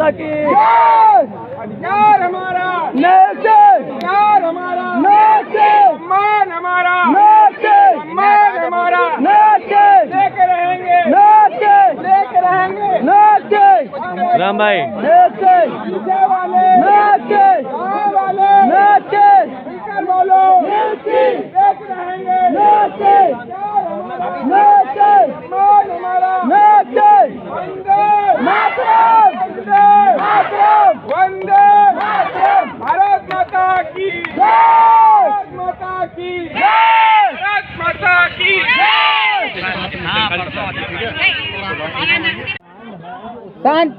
माता की अधिकार हमारा, नेते अधिकार हमारा, नेते सम्मान हमारा, नेते सम्मान हमारा, नेते लेके रहेंगे, नेते लेके रहेंगे। नेते राम भाई नेते पीछे वाले, नेते गाँव वाले, नेते मिलकर बोलो, नेते लेके रहेंगे। नेते अधिकार हमारा, नेते सम्मान हमारा, नेते वंदे मातरम वंदे मातरम वंदे मातरम भारत माता की, जय भारत माता की, जय भारत माता की। शांत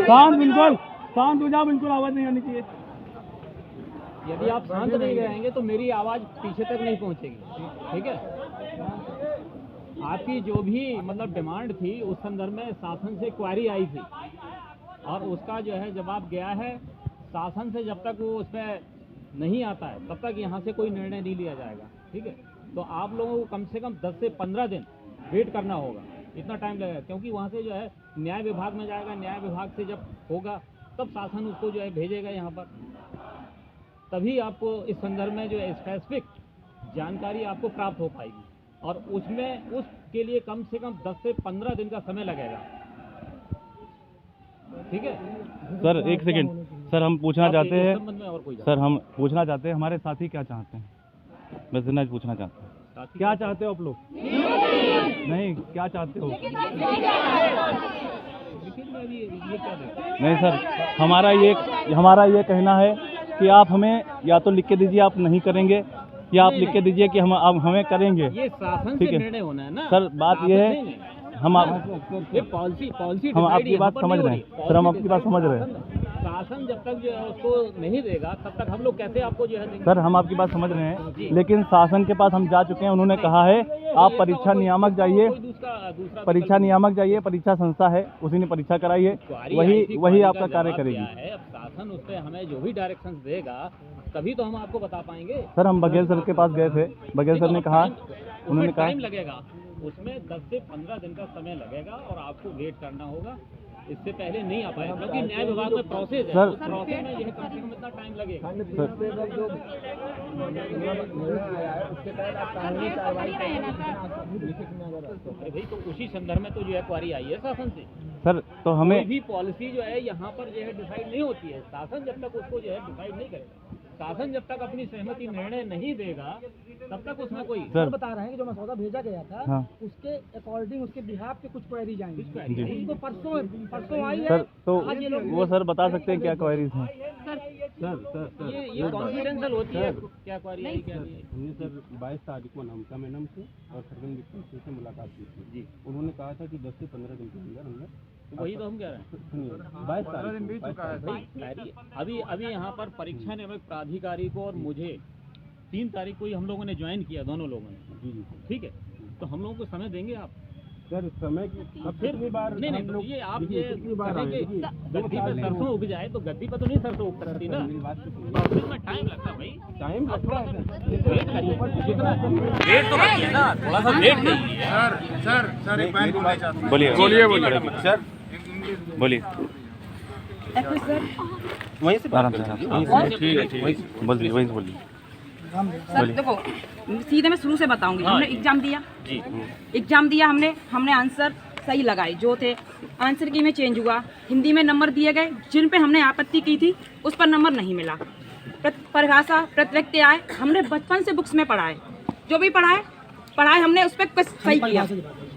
शांत बिल्कुल शांत हो जाओ, बिल्कुल आवाज नहीं आनी चाहिए। यदि आप शांत नहीं रहेंगे तो मेरी आवाज़ पीछे तक नहीं पहुंचेगी, ठीक है। आपकी जो भी मतलब डिमांड थी उस संदर्भ में शासन से क्वारी आई थी और उसका जो है जवाब गया है। शासन से जब तक वो उस पर नहीं आता है तब तक यहाँ से कोई निर्णय नहीं लिया जाएगा, ठीक है। तो आप लोगों को कम से कम 10 से 15 दिन वेट करना होगा, इतना टाइम लगेगा, क्योंकि वहाँ से जो है न्याय विभाग में जाएगा, न्याय विभाग से जब होगा तब शासन उसको जो है भेजेगा यहाँ पर, तभी आपको इस संदर्भ में जो है स्पेसिफिक जानकारी आपको प्राप्त हो पाएगी और उसमें उसके लिए कम से कम 10 से 15 दिन का समय लगेगा, ठीक है। सर एक सेकंड, सर हम पूछना चाहते हैं, संबंध में और कोई सर हम पूछना चाहते हैं हमारे साथी क्या चाहते हैं, बस इतना पूछना चाहते हैं। क्या चाहते हो आप लोग? नहीं, क्या चाहते हो? नहीं सर, हमारा ये कहना है कि आप हमें या तो लिख के दीजिए आप नहीं करेंगे, या आप लिख के दीजिए कि हम हमें करेंगे। ये शासन ठीक से है निर्णय होना है ना सर, बात ये है हम ये पॉलिसी हम आपकी बात समझ रहे हैं सर, हम आपकी बात समझ रहे हैं शासन जब तक जो है उसको नहीं देगा तब तक हम लोग कैसे आपको जो है देंगे? सर, हम आपकी बात समझ रहे हैं, लेकिन शासन के पास हम जा चुके हैं, उन्होंने कहा है आप परीक्षा नियामक जाइए, दूसरा परीक्षा नियामक जाइए, परीक्षा संस्था है उसी ने परीक्षा कराई है, वही आपका कार्य करेगी। अब शासन उस पर हमें जो भी डायरेक्शन देगा तभी तो हम आपको बता पाएंगे। सर हम बघेल सर के पास गए थे, बघेल सर ने कहा, उन्होंने कहा टाइम लगेगा, उसमें 10 से 15 दिन का समय लगेगा और आपको वेट करना होगा, इससे पहले नहीं आ पाएगा क्योंकि न्याय विभाग में प्रोसेस है, उस प्रोसेस में यह कम से कम इतना टाइम लगेगा। भाई तो उसी संदर्भ में तो जो है क्वारी आई है शासन से सर, तो हमें कोई भी पॉलिसी जो है यहाँ पर जो है डिसाइड नहीं होती है, शासन जब तक उसको जो है डिसाइड नहीं करेगा, शासन जब तक अपनी सहमति निर्णय नहीं देगा तब तक उसमें कोई सर बता रहे हैं कि जो मसौदा भेजा गया था हाँ। उसके अकॉर्डिंग उसके बिहाफ पे कुछ क्वेरीज आएंगी, जी। उसको परसों आई है। सर, तो आज ये लोग वो सर बता सकते हैं क्या क्वेरीज हैं? ये कॉन्फिडेंशियल होती है, क्या क्वारी आई क्या नहीं। हमने सर 22 तारीख को नमता मैडम से और सरगम डिप्टी से मुलाकात की थी जी। उन्होंने कहा था कि 10 से 15 दिन के अंदर हमने, तो वही तो हम कह रहे हैं। सुनिए 22 तारीख अभी यहाँ पर परीक्षा नियामक प्राधिकारी को और मुझे 3 तारीख को ही हम लोगों ने ज्वाइन किया, दोनों लोगों ने, जी, ठीक है। तो हम लोगों को समय देंगे आप? सर समय अब फिर बार नहीं हम लोग ये आप ये कितनी बार कहेंगे आएंगे? गद्दी पे सरसों उग जाए तो गद्दी पे तो नहीं सरसों उग सकती ना, प्रोसेस में टाइम लगता है भाई, टाइम लगता है वेट करिए, जितना वेट तो करिए ना, थोड़ा सा वेट कीजिए। सर एक बात बोलना चाहता हूँ। बोलिए सर बोलिए, वहीं से आराम से बोलिए, वहीं से बोलिए। सर देखो सीधे मैं शुरू से बताऊंगी। हमने एग्जाम दिया जी, एग्जाम दिया, हमने आंसर सही लगाए जो थे, आंसर की में चेंज हुआ, हिंदी में नंबर दिए गए, जिन पे हमने आपत्ति की थी उस पर नंबर नहीं मिला। परिभाषा प्रत्यय हमने बचपन से बुक्स में पढ़ाए, जो भी पढ़ाए हमने उस पर सही किया।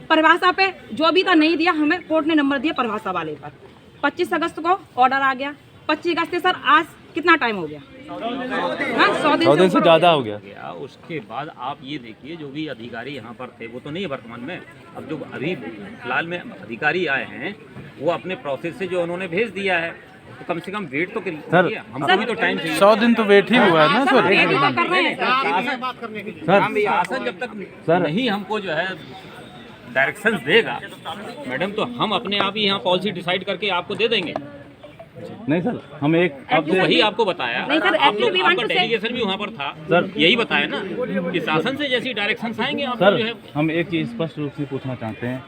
परिभाषा पे जो भी था नहीं दिया, हमें कोर्ट ने नंबर दिया परिभाषा वाले पर। 25 अगस्त को ऑर्डर आ गया, 25 अगस्त से सर आज कितना टाइम हो गया? 100 दिन से ज़्यादा हो गया। उसके बाद आप ये देखिए जो भी अधिकारी यहाँ पर थे वो तो नहीं है वर्तमान में, अब जो अभी फिलहाल में अधिकारी आए हैं वो अपने प्रोसेस से जो उन्होंने भेज दिया है, तो कम से कम वेट तो करिए, सर हमको भी तो टाइम चाहिए। 100 दिन तो वेट ही हुआ है ना सर। शासन जब तक नहीं हमको जो है डायरेक्शंस देगा मैडम, तो हम अपने आप ही यहाँ पॉलिसी डिसाइड करके आपको दे देंगे। नहीं सर, हम एक तो वही आपको बताया नहीं सर, आप actually we लोग want आपका to say- डेलीगेशन भी वहाँ पर था सर। यही बताया ना कि शासन से जैसी डायरेक्शन आएंगे आप सर, जो है हम एक चीज़ स्पष्ट रूप से पूछना चाहते हैं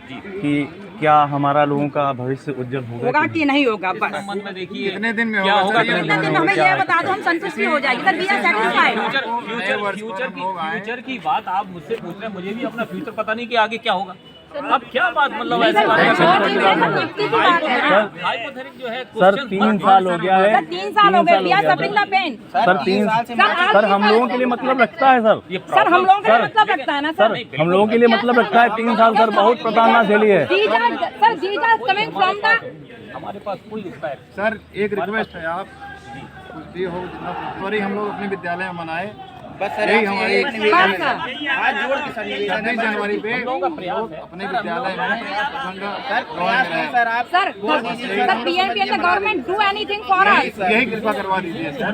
कि क्या हमारा लोगों का भविष्य उज्जवल होगा कि नहीं होगा, बस मन में देखिए कितने दिन में क्या होगा कितने दिन में हमें ये बता दो, हम संतुष्टि हो जाएगी sir, we are satisfied. Future की बात आप मुझसे पूछ रहे हैं, मुझे भी अपना फ्यूचर पता नहीं कि आगे क्या होगा। अब क्या बात मतलब ऐसे हाइपोथेटिक जो है सर 3 साल हो गया है, सर 3 साल हो गए, we are suffering the pain. Sir 3 sir हम लोगों के लिए मतलब रखता है सर, सर हम लोगों का मतलब रखता है ना सर सर। हम लोगों के लिए मतलब रखता है 3 साल सर, बहुत प्रताड़ना झेली है। Sir these are coming from the हमारे पास फुल इसका है। सर एक रिक्वेस्ट है, आप कुछ भी हो जितना सॉरी हम लोग अपने विद्यालय में मनाए, बस यही हमारी 26 जनवरी पे लोग अपने विद्यालय में sir PNP and the government do anything for us। यही कृपा करवा दीजिए सर।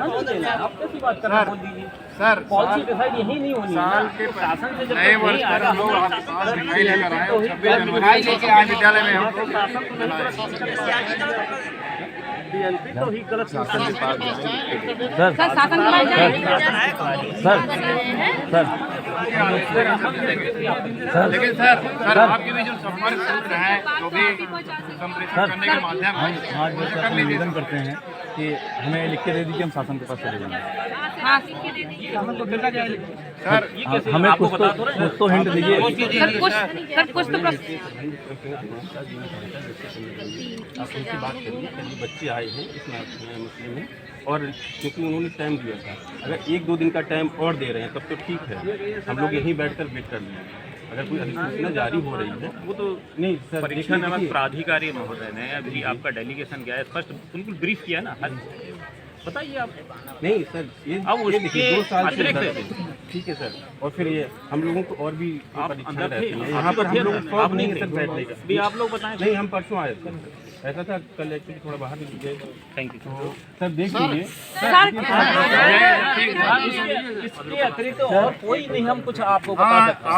सर पॉलिसी डिसाइड यही नहीं होनी साल के शासन से जब नए तक वर्ष नहीं पर आएगा हम लोग आप साल मिठाई लेकर आए और 26 जनवरी लेके आए विद्यालय में हम लोग तो ही गलत सर सर शासन के पास जाएंगे। सर लेकिन सर आपके भी जो संपर्क सूत्र है जो भी संप्रेषण करने के माध्यम है हम आज बस आपसे निवेदन करते हैं कि हमें लिख के दे दीजिए, हम शासन के पास चले जाएंगे। हाँ सर हमें कुछ तो हिंट दीजिए। सर कुछ तो आप उनसे बात करिए, कल बच्चे आए हैं इस मसले में, और क्योंकि उन्होंने टाइम दिया था, अगर 1-2 दिन का टाइम और दे रहे हैं तब तो ठीक है, हम लोग यहीं बैठकर वेट कर लेंगे। अगर कोई अधिसूचना जारी हो रही है वो तो नहीं सर, परीक्षा नमक प्राधिकारी महोदय ने अभी आपका डेलीगेशन गया है, स्पष्ट बिल्कुल ब्रीफ किया ना, बताइए आप। नहीं सर, ये अब ये देखिए 2 साल से अतिरिक्त ठीक है सर, और फिर ये हम लोगों को और भी आप परीक्षाएं अंदर थे, रहती हैं, आप यहाँ पर थे हम लोग ना, 100 आप नहीं नहीं है सर थे। बैठने का। भी आप लोग बताएं। नहीं, हम परसों आए सर, ऐसा था कल एक्चुअली थोड़ा बाहर निकल गए। थैंक यू सर देख लीजिए, इसके अतिरिक्त और कोई नहीं हम कुछ आपको बता सकते।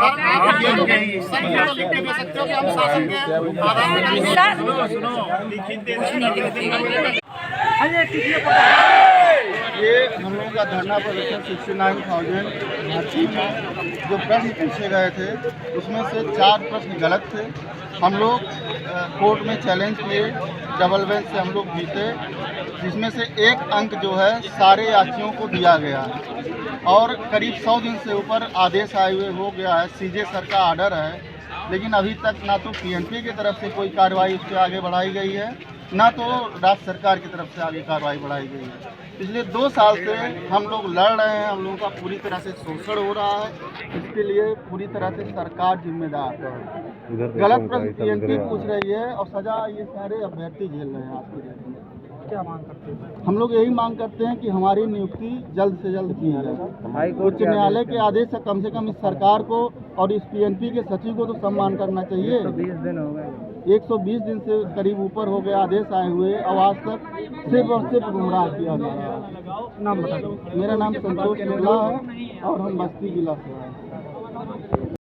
ये हम लोगों का धरना प्रदर्शन 69,000 भारतीय में जो प्रश्न पूछे गए थे उसमें से 4 प्रश्न गलत थे। हम लोग कोर्ट में चैलेंज किए, डबल बेंच से हम लोग जीते, जिसमें से 1 अंक जो है सारे यात्रियों को दिया गया और करीब 100 दिन से ऊपर आदेश आए हुए हो गया है, सीजे सर का आर्डर है, लेकिन अभी तक ना तो PNP की तरफ से कोई कार्रवाई उस पर आगे बढ़ाई गई है, ना तो राज्य सरकार की तरफ से आगे कार्रवाई बढ़ाई गई है। पिछले 2 साल से हम लोग लड़ रहे हैं, हम लोगों का पूरी तरह से शोषण हो रहा है, इसके लिए पूरी तरह से सरकार जिम्मेदार है। गलत प्रश्न PNP पूछ रही है और सजा ये सारे अभ्यर्थी झेल रहे हैं आज की डेट में। क्या मांग करते हैं? हम लोग यही मांग करते हैं कि हमारी नियुक्ति जल्द से जल्द की जाए। उच्च न्यायालय के आदेश से कम इस सरकार को और इस PNP के सचिव को तो सम्मान करना चाहिए। 120 दिन से करीब ऊपर हो गया आदेश आए हुए, अब आज तक सिर्फ और सिर्फ गुमराह किया जा रहा है। नाम बता दो। मेरा नाम संतोष शुक्ला है और हम बस्ती जिला से हैं।